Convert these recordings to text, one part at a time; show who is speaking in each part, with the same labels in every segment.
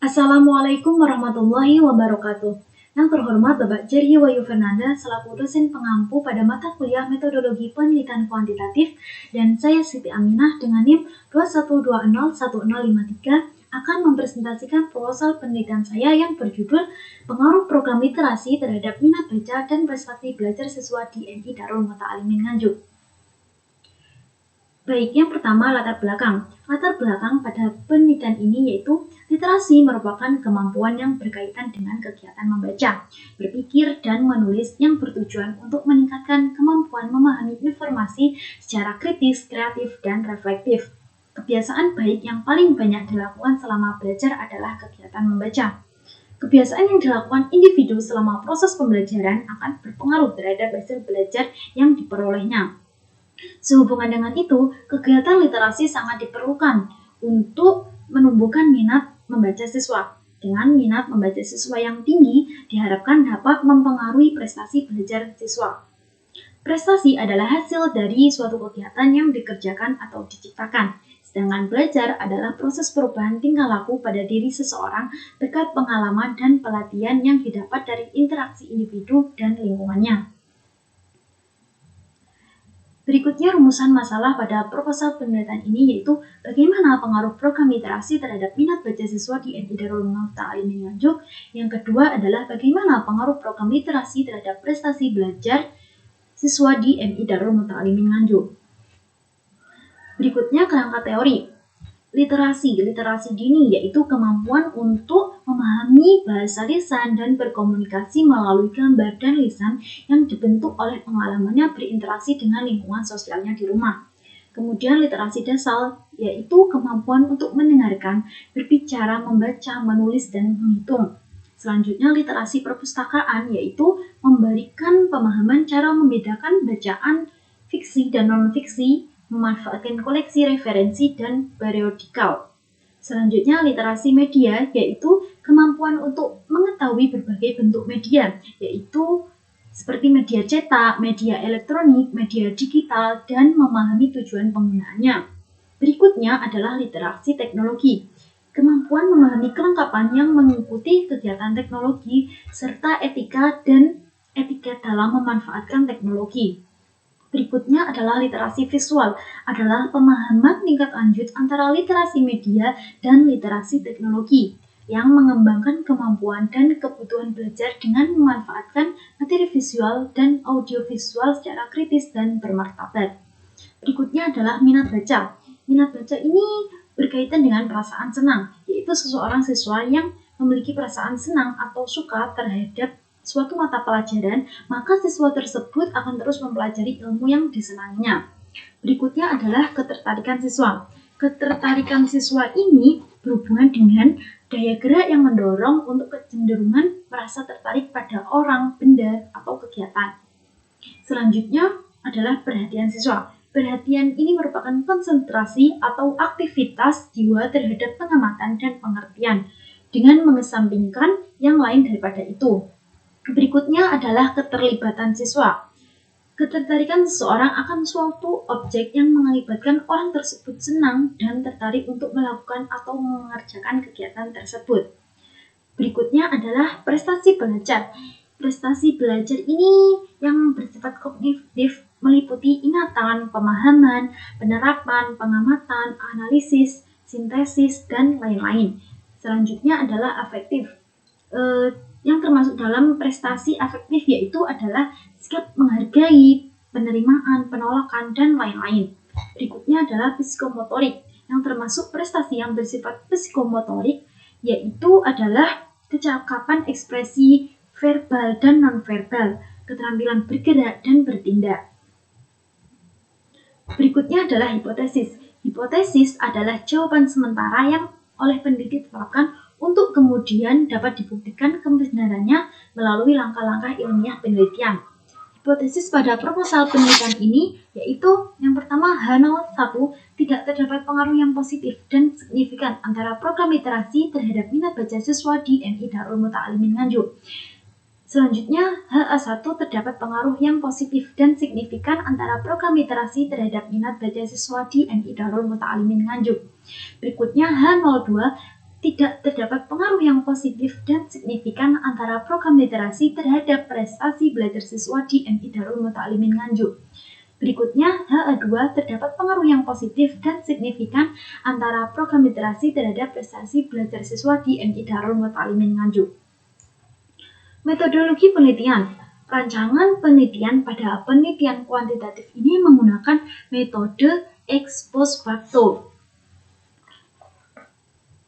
Speaker 1: Assalamualaikum warahmatullahi wabarakatuh. Yang terhormat Bapak Jerry Wahyu Fernanda selaku dosen pengampu pada mata kuliah Metodologi Penelitian Kuantitatif dan saya Siti Aminah dengan NIM 21201053 akan mempresentasikan proposal penelitian saya yang berjudul Pengaruh Program Literasi terhadap Minat Baca dan Prestasi Belajar Siswa di MI Darul Muta'alimin Nganjuk. Baik, yang pertama latar belakang. Latar belakang pada penelitian ini yaitu literasi merupakan kemampuan yang berkaitan dengan kegiatan membaca, berpikir, dan menulis yang bertujuan untuk meningkatkan kemampuan memahami informasi secara kritis, kreatif, dan reflektif. Kebiasaan baik yang paling banyak dilakukan selama belajar adalah kegiatan membaca. Kebiasaan yang dilakukan individu selama proses pembelajaran akan berpengaruh terhadap hasil belajar yang diperolehnya. Sehubungan dengan itu, kegiatan literasi sangat diperlukan untuk menumbuhkan minat membaca siswa. Dengan minat membaca siswa yang tinggi, diharapkan dapat mempengaruhi prestasi belajar siswa. Prestasi adalah hasil dari suatu kegiatan yang dikerjakan atau diciptakan. Sedangkan belajar adalah proses perubahan tingkah laku pada diri seseorang berkat pengalaman dan pelatihan yang didapat dari interaksi individu dan lingkungannya. Berikutnya rumusan masalah pada proposal penelitian ini yaitu bagaimana pengaruh program literasi terhadap minat baca siswa di MI Darul Muta'alimin Nganjuk. Yang kedua adalah bagaimana pengaruh program literasi terhadap prestasi belajar siswa di MI Darul Muta'alimin Nganjuk. Berikutnya kerangka teori. Literasi dini yaitu kemampuan untuk memahami bahasa lisan dan berkomunikasi melalui gambar dan lisan yang dibentuk oleh pengalamannya berinteraksi dengan lingkungan sosialnya di rumah. Kemudian literasi dasar yaitu kemampuan untuk mendengarkan, berbicara, membaca, menulis, dan menghitung. Selanjutnya literasi perpustakaan yaitu memberikan pemahaman cara membedakan bacaan fiksi dan non-fiksi, memanfaatkan koleksi referensi dan periodikal. Selanjutnya literasi media yaitu kemampuan untuk mengetahui berbagai bentuk media yaitu seperti media cetak, media elektronik, media digital, dan memahami tujuan penggunaannya. Berikutnya adalah literasi teknologi. Kemampuan memahami kelengkapan yang mengikuti kegiatan teknologi serta etika dan etiket dalam memanfaatkan teknologi. Berikutnya adalah literasi visual, adalah pemahaman tingkat lanjut antara literasi media dan literasi teknologi yang mengembangkan kemampuan dan kebutuhan belajar dengan memanfaatkan materi visual dan audiovisual secara kritis dan bermartabat. Berikutnya adalah minat baca. Minat baca ini berkaitan dengan perasaan senang, yaitu seseorang siswa yang memiliki perasaan senang atau suka terhadap suatu mata pelajaran, maka siswa tersebut akan terus mempelajari ilmu yang disenanginya. Berikutnya adalah ketertarikan siswa. Ketertarikan siswa ini berhubungan dengan daya gerak yang mendorong untuk kecenderungan merasa tertarik pada orang, benda, atau kegiatan. Selanjutnya adalah perhatian siswa. Perhatian ini merupakan konsentrasi atau aktivitas jiwa terhadap pengamatan dan pengertian dengan mengesampingkan yang lain daripada itu. Berikutnya adalah keterlibatan siswa. Ketertarikan seseorang akan suatu objek yang mengakibatkan orang tersebut senang dan tertarik untuk melakukan atau mengerjakan kegiatan tersebut. Berikutnya adalah prestasi belajar. Prestasi belajar ini yang bersifat kognitif meliputi ingatan, pemahaman, penerapan, pengamatan, analisis, sintesis, dan lain-lain. Selanjutnya adalah afektif. Yang termasuk dalam prestasi afektif yaitu adalah sikap menghargai, penerimaan, penolakan, dan lain-lain. Berikutnya adalah psikomotorik, yang termasuk prestasi yang bersifat psikomotorik yaitu adalah kecakapan ekspresi verbal dan non-verbal, keterampilan bergerak dan bertindak. Berikutnya adalah hipotesis. Hipotesis adalah jawaban sementara yang oleh peneliti ditetapkan untuk kemudian dapat dibuktikan kebenarannya melalui langkah-langkah ilmiah penelitian. Hipotesis pada proposal penelitian ini yaitu yang pertama H01 tidak terdapat pengaruh yang positif dan signifikan antara program literasi terhadap minat baca siswa di MI Darul Muta'alimin Nganjuk. Selanjutnya, HA1 terdapat pengaruh yang positif dan signifikan antara program literasi terhadap minat baca siswa di MI Darul Muta'alimin Nganjuk. Berikutnya H02 tidak terdapat pengaruh yang positif dan signifikan antara program literasi terhadap prestasi belajar siswa di MI Darul Muta'alimin Nganjuk. Berikutnya, HA2 terdapat pengaruh yang positif dan signifikan antara program literasi terhadap prestasi belajar siswa di MI Darul Muta'alimin Nganjuk. Metodologi penelitian. Rancangan penelitian pada penelitian kuantitatif ini menggunakan metode ex post facto.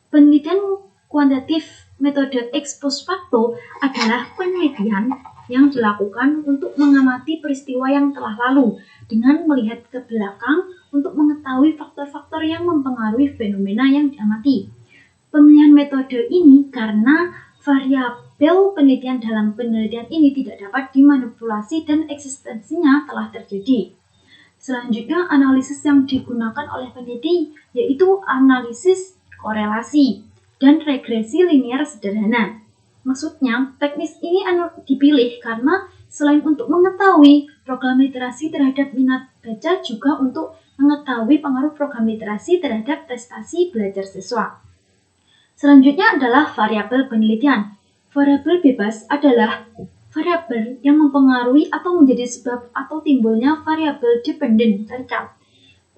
Speaker 1: Penelitian kuantitatif metode ex post facto adalah penelitian yang dilakukan untuk mengamati peristiwa yang telah lalu dengan melihat ke belakang untuk mengetahui faktor-faktor yang mempengaruhi fenomena yang diamati. Pemilihan metode ini karena variabel penelitian dalam penelitian ini tidak dapat dimanipulasi dan eksistensinya telah terjadi. Selanjutnya, analisis yang digunakan oleh peneliti yaitu analisis korelasi dan regresi linear sederhana. Maksudnya, teknis ini dipilih karena selain untuk mengetahui program literasi terhadap minat baca, juga untuk mengetahui pengaruh program literasi terhadap prestasi belajar siswa. Selanjutnya adalah variabel penelitian. Variabel bebas adalah variabel yang mempengaruhi atau menjadi sebab atau timbulnya variabel dependent terikat.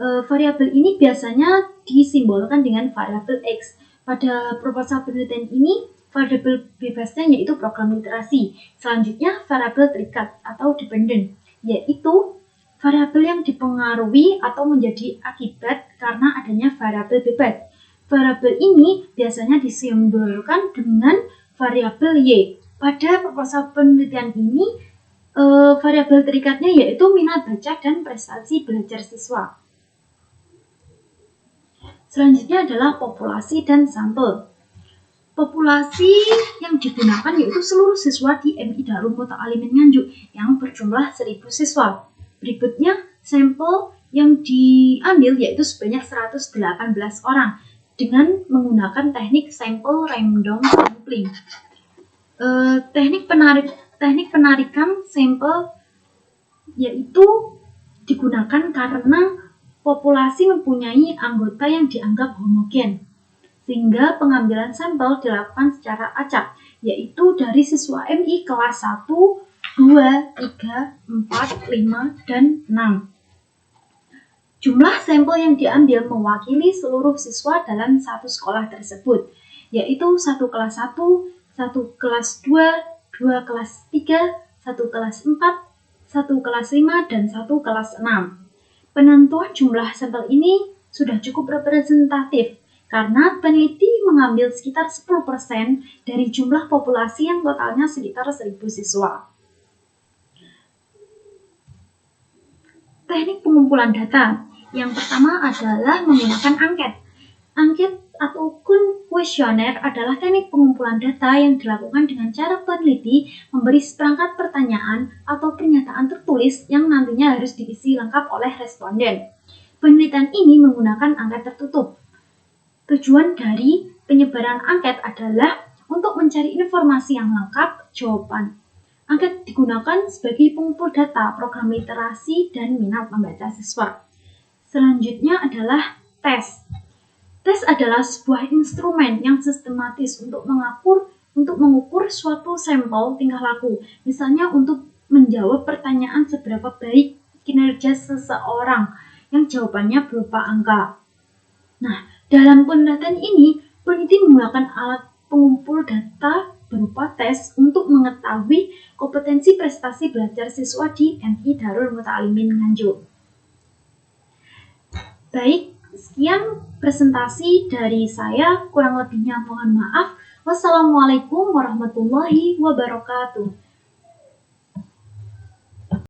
Speaker 1: Variabel ini biasanya disimbolkan dengan variabel X. Pada proposal penelitian ini, variabel bebasnya yaitu program literasi. Selanjutnya, variabel terikat atau dependent, yaitu variabel yang dipengaruhi atau menjadi akibat karena adanya variabel bebas. Variabel ini biasanya disimbolkan dengan variabel Y. Pada proposal penelitian ini, variabel terikatnya yaitu minat baca dan prestasi belajar siswa. Selanjutnya adalah populasi dan sampel. Populasi yang digunakan yaitu seluruh siswa di MI Darul Muta'alimin Nganjuk yang berjumlah 1.000 siswa. Berikutnya, sampel yang diambil yaitu sebanyak 118 orang dengan menggunakan teknik sample random sampling. Teknik penarikan sampel yaitu digunakan karena populasi mempunyai anggota yang dianggap homogen, sehingga pengambilan sampel dilakukan secara acak, yaitu dari siswa MI kelas 1, 2, 3, 4, 5, dan 6. Jumlah sampel yang diambil mewakili seluruh siswa dalam satu sekolah tersebut, yaitu 1 kelas 1, 1 kelas 2, 2 kelas 3, 1 kelas 4, 1 kelas 5, dan 1 kelas 6. Penentuan jumlah sampel ini sudah cukup representatif karena peneliti mengambil sekitar 10% dari jumlah populasi yang totalnya sekitar 1.000 siswa. Teknik pengumpulan data. Yang pertama adalah menggunakan angket. Angket atau kuesioner adalah teknik pengumpulan data yang dilakukan dengan cara peneliti memberi seperangkat pertanyaan atau pernyataan tertulis yang nantinya harus diisi lengkap oleh responden. Penelitian ini menggunakan angket tertutup. Tujuan dari penyebaran angket adalah untuk mencari informasi yang lengkap jawaban. Angket digunakan sebagai pengumpul data program literasi dan minat membaca siswa. Selanjutnya adalah tes. Tes adalah sebuah instrumen yang sistematis untuk mengukur suatu sampel tingkah laku. Misalnya untuk menjawab pertanyaan seberapa baik kinerja seseorang yang jawabannya berupa angka. Nah, dalam penelitian ini, peneliti menggunakan alat pengumpul data berupa tes untuk mengetahui kompetensi prestasi belajar siswa di MI Darul Muta'alimin Nganjuk. Baik, sekian presentasi dari saya, kurang lebihnya mohon maaf. Wassalamualaikum warahmatullahi wabarakatuh.